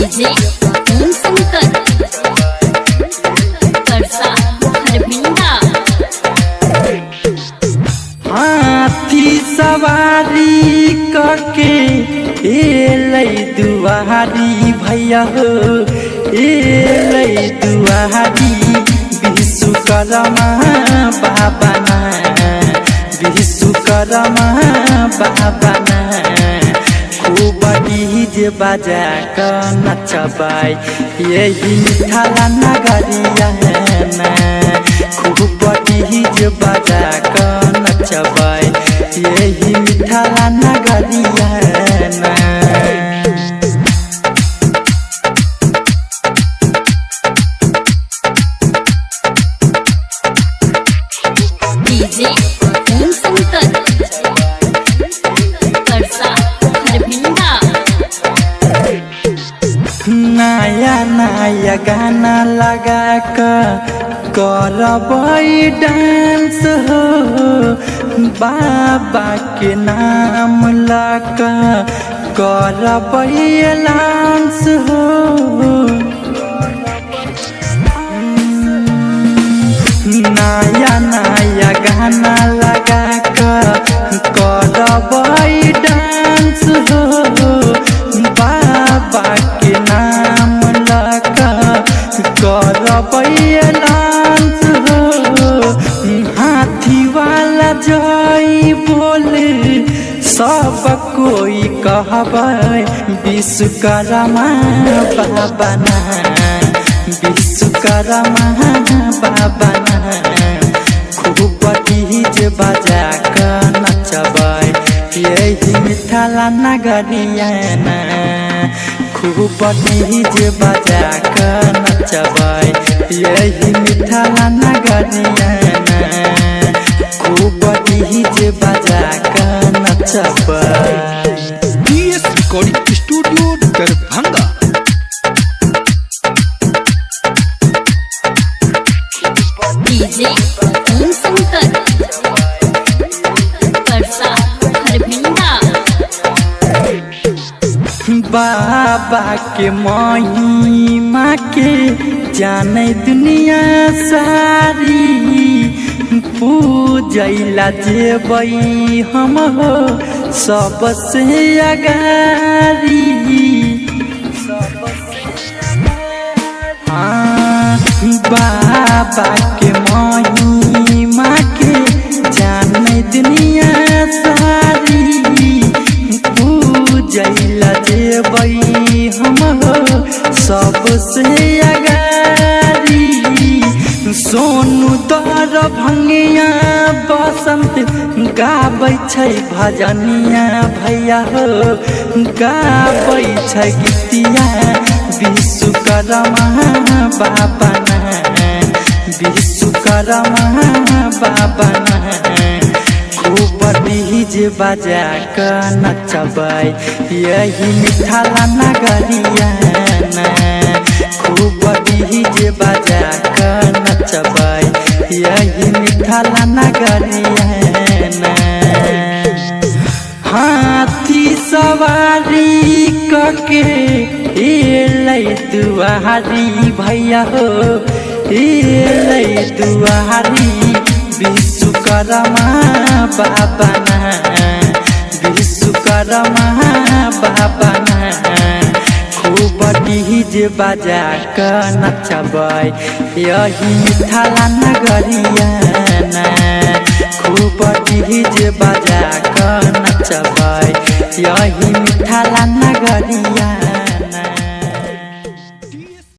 DJ Om Shankar Parsa हरबिंदा। हाथी सवारी करके एलै दुआरी भैया हो, एलै दुआरी विश्वकर्मा बाबा ना, विश्वकर्मा बाबा ना। खूब डीजे बजा कर नचबै यही मिथिला नगरिया ना। खूब डीजे बजा कर नचबै यही मिथिला नगरिया ना। डीजे ओम शंकर परसा हरबिंदा। नया नया गाना लगा करबै डांस हो, बाबा के नाम लगा करबै डांस हो। नया नया गाना लगा करबै डांस हो, बाबा के नाम लगा करबै डांस हो। हाथी वाला जय बोले सब कोई कहबै विश्वकर्मा बाबा ना, विश्वकर्मा बाबा ना। खूब डीजे बजा कर नचबै यही मिथिला नगरिया ना। खूब डीजे बजा कर नचबै यही मिथिला नगरिया ना। खूब डीजे बजा कर नचबै। DS recording studio Darbhanga. DJ Om Shankar Parsa Harbinda. बाबा के महिमा के जाने दुनिया सारी, पूजैला जेबै हम हो सबसे अगारी। बाबा के महिमा के जाने दुनिया सारी, पूजैला जेबै हम हो सबसे अगारी। सोनू दरभंगिया बसंत गाबै छै भजनिया भैया हो, गाबै छै गीतिया विश्वकर्मा बाबा ना, विश्वकर्मा बाबा ना। खूब डीजे बजा कर नचबै यही मिथिला नगरिया ना। खूब डीजे बजा कर नचबै यही मिथिला नगरिया ना। हाथी सवारी करके एलै दुआरी भैया हो, एलै दुआरी विश्वकर्मा बाबा ना, विश्वकर्मा बाबा ना। खूब डीजे बजा कर नचबै यही मिथिला नगरिया ना। खूब डीजे बजा कर नचबै यही मिथिला नगरिया।